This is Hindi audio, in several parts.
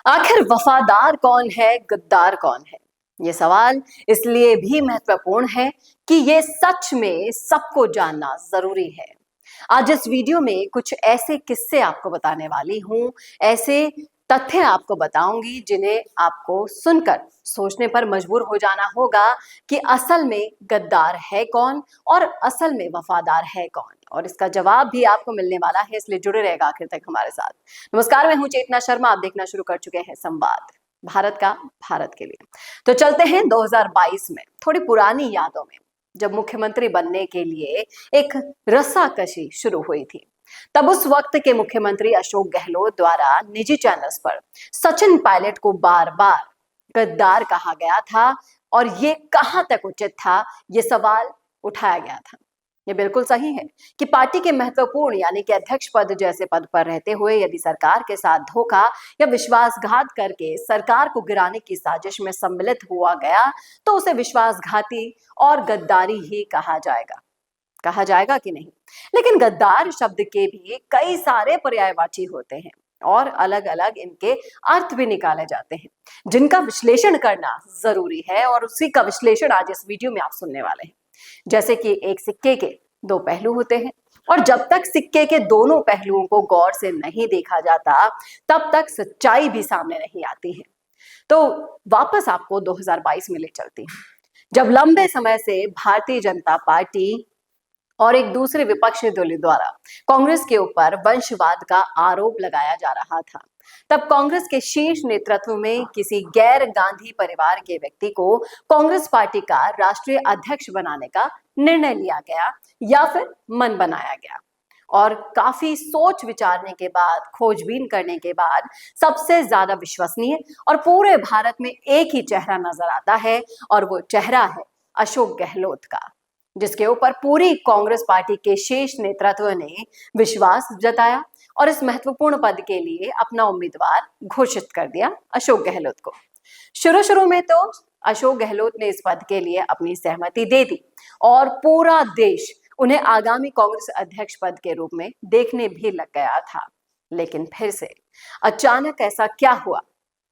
आखिर वफादार कौन है, गद्दार कौन है? ये सवाल इसलिए भी महत्वपूर्ण है कि ये सच में सबको जानना जरूरी है। आज इस वीडियो में कुछ ऐसे किस्से आपको बताने वाली हूं, ऐसे तथ्य आपको बताऊंगी जिन्हें आपको सुनकर सोचने पर मजबूर हो जाना होगा कि असल में गद्दार है कौन और असल में वफादार है कौन। और इसका जवाब भी आपको मिलने वाला है, इसलिए जुड़े रहेगा आखिर तक हमारे साथ। नमस्कार, मैं हूं चेतना शर्मा। आप देखना शुरू कर चुके हैं संवाद भारत का, भारत के लिए। तो चलते हैं 2022 में, थोड़ी पुरानी यादों में, जब मुख्यमंत्री बनने के लिए एक रस्साकशी शुरू हुई थी। तब उस वक्त के मुख्यमंत्री अशोक गहलोत द्वारा निजी चैनल्स पर सचिन पायलट को बार बार गद्दार कहा गया था और ये कहां तक उचित था, ये सवाल उठाया गया था। ये बिल्कुल सही है कि पार्टी के महत्वपूर्ण यानी कि अध्यक्ष पद जैसे पद पर रहते हुए यदि सरकार के साथ धोखा या विश्वासघात करके सरकार को गिराने की साजिश में सम्मिलित हुआ गया तो उसे विश्वासघाती और गद्दारी ही कहा जाएगा कि नहीं। लेकिन गद्दार शब्द के भी कई सारे पर्यायवाची होते हैं और अलग अलग इनके अर्थ भी निकाले जाते हैं, जिनका विश्लेषण करना जरूरी है और उसी का विश्लेषण आज इस वीडियो में आप सुनने वाले हैं। जैसे कि एक सिक्के के दो पहलू होते हैं और जब तक सिक्के के दोनों पहलुओं को गौर से नहीं देखा जाता तब तक सच्चाई भी सामने नहीं आती है। तो वापस आपको 2022 में ले चलती हूँ, जब लंबे समय से भारतीय जनता पार्टी और एक दूसरे विपक्षी दल द्वारा कांग्रेस के ऊपर वंशवाद का आरोप लगाया जा रहा था। तब कांग्रेस के शीर्ष नेतृत्व में किसी गैर गांधी परिवार के व्यक्ति को कांग्रेस पार्टी का राष्ट्रीय अध्यक्ष बनाने का निर्णय लिया गया या फिर मन बनाया गया। और काफी सोच विचारने के बाद, खोजबीन करने के बाद सबसे ज्यादा विश्वसनीय और पूरे भारत में एक ही चेहरा नजर आता है और वो चेहरा है अशोक गहलोत का, जिसके ऊपर पूरी कांग्रेस पार्टी के शीर्ष नेतृत्व ने विश्वास जताया और इस महत्वपूर्ण पद के लिए अपना उम्मीदवार घोषित कर दिया, अशोक गहलोत को। शुरू में तो अशोक गहलोत ने इस पद के लिए अपनी सहमति दे दी और पूरा देश उन्हें आगामी कांग्रेस अध्यक्ष पद के रूप में देखने भी लग गया था। लेकिन फिर से अचानक ऐसा क्या हुआ?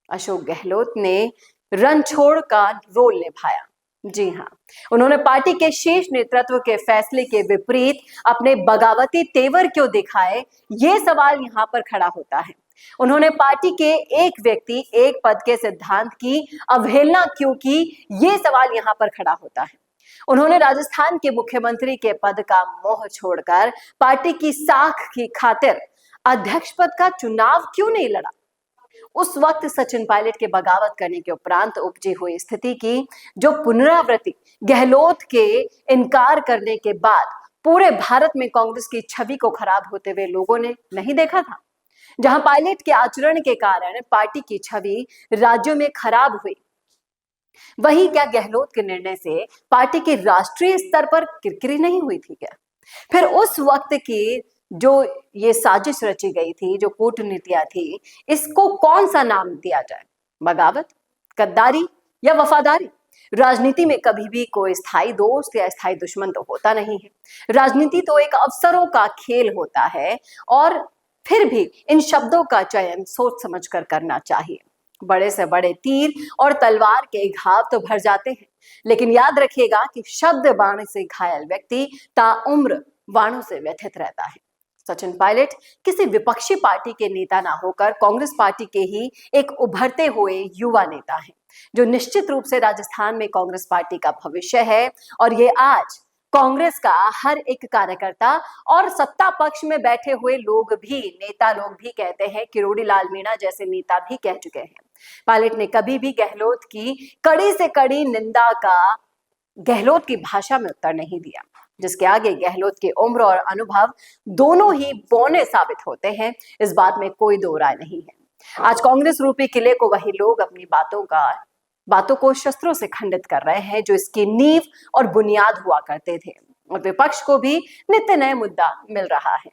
अशोक गहलोत ने रणछोड़ का रोल निभाया। जी हाँ, उन्होंने पार्टी के शीर्ष नेतृत्व के फैसले के विपरीत अपने बगावती तेवर क्यों दिखाए, ये सवाल यहाँ पर खड़ा होता है। उन्होंने पार्टी के एक व्यक्ति एक पद के सिद्धांत की अवहेलना क्यों की, ये सवाल यहाँ पर खड़ा होता है। उन्होंने राजस्थान के मुख्यमंत्री के पद का मोह छोड़कर पार्टी की साख की खातिर अध्यक्ष पद का चुनाव क्यों नहीं लड़ा। उस वक्त सचिन पायलट के बगावत करने के उपरांत उपजी हुई स्थिति की जो पुनरावृत्ति गहलोत के इनकार करने के बाद पूरे भारत में कांग्रेस की छवि को खराब होते हुए लोगों ने नहीं देखा था। जहां पायलट के आचरण के कारण पार्टी की छवि राज्यों में खराब हुई, वहीं क्या गहलोत के निर्णय से पार्टी के राष्ट्रीय स्तर पर किरकिरी नहीं हुई थी क्या? फिर उस वक्त की जो ये साजिश रची गई थी, जो कूटनीतियां थी, इसको कौन सा नाम दिया जाए? बगावत, गद्दारी या वफादारी? राजनीति में कभी भी कोई स्थायी दोस्त या स्थायी दुश्मन तो होता नहीं है। राजनीति तो एक अवसरों का खेल होता है और फिर भी इन शब्दों का चयन सोच समझकर करना चाहिए। बड़े से बड़े तीर और तलवार के घाव तो भर जाते हैं, लेकिन याद रखिएगा कि शब्द बाण से घायल व्यक्ति ताउम्र बाणों से व्यथित रहता है। सचिन पायलट किसी विपक्षी पार्टी के नेता ना होकर कांग्रेस पार्टी के ही एक उभरते हुए युवा नेता हैं, जो निश्चित रूप से राजस्थान में कांग्रेस पार्टी का भविष्य है। और ये आज कांग्रेस का हर एक कार्यकर्ता और सत्ता पक्ष में बैठे हुए लोग भी, नेता लोग भी कहते हैं, किरोड़ी लाल मीणा जैसे नेता भी कह चुके हैं। पायलट ने कभी भी गहलोत की कड़ी से कड़ी निंदा का गहलोत की भाषा में उत्तर नहीं दिया, जिसके आगे गहलोत की उम्र और अनुभव दोनों ही बौने साबित होते हैं। इस बात में कोई दो राय नहीं है। आज कांग्रेस रूपी किले को वही लोग अपनी बातों को शस्त्रों से खंडित कर रहे हैं जो इसकी नींव और बुनियाद हुआ करते थे, और विपक्ष को भी नित्य नए मुद्दा मिल रहा है।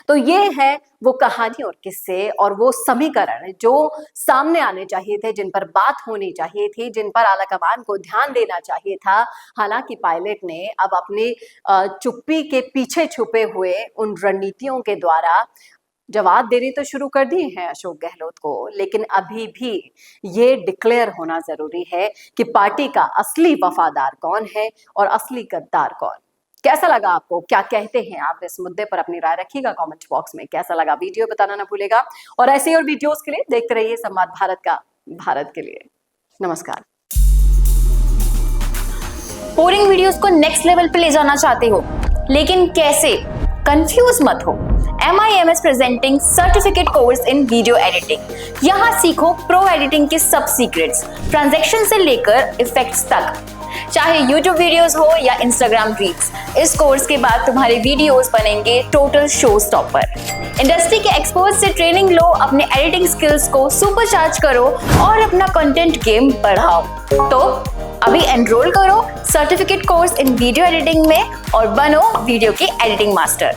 तो ये है वो कहानी और किस्से और वो समीकरण जो सामने आने चाहिए थे, जिन पर बात होनी चाहिए थी, जिन पर आलाकमान को ध्यान देना चाहिए था। हालांकि पायलट ने अब अपनी चुप्पी के पीछे छुपे हुए उन रणनीतियों के द्वारा जवाब देनी तो शुरू कर दी है अशोक गहलोत को, लेकिन अभी भी ये डिक्लेयर होना जरूरी है कि पार्टी का असली वफादार कौन है और असली गद्दार कौन। कैसा लगा आपको, क्या कहते हैं आप इस मुद्दे पर? अपनी राय रखिएगा कमेंट बॉक्स में। कैसा लगा वीडियो बताना ना भूलेगा, और ऐसे ही और वीडियोस के लिए देखते रहिए संवाद भारत का, भारत के लिए। नमस्कार। बोरिंग वीडियोस को नेक्स्ट लेवल पे ले जाना चाहते हो, लेकिन कैसे? कंफ्यूज मत हो। MIMS presenting certificate course in video editing. यहाँ सीखो प्रो एडिटिंग के सब सीक्रेट्स, ट्रांजैक्शन से लेकर इफेक्ट्स तक। चाहे YouTube वीडियोस हो या Instagram रील्स, इस कोर्स के बाद तुम्हारे वीडियोस बनेंगे टोटल शो स्टॉपर। इंडस्ट्री के एक्सपर्ट से ट्रेनिंग लो, अपने एडिटिंग स्किल्स को सुपरचार्ज करो और अपना कंटेंट गेम बढ़ाओ। तो अभी एनरोल करो certificate course in video editing में और बनो वीडियो की एडिटिंग मास्टर।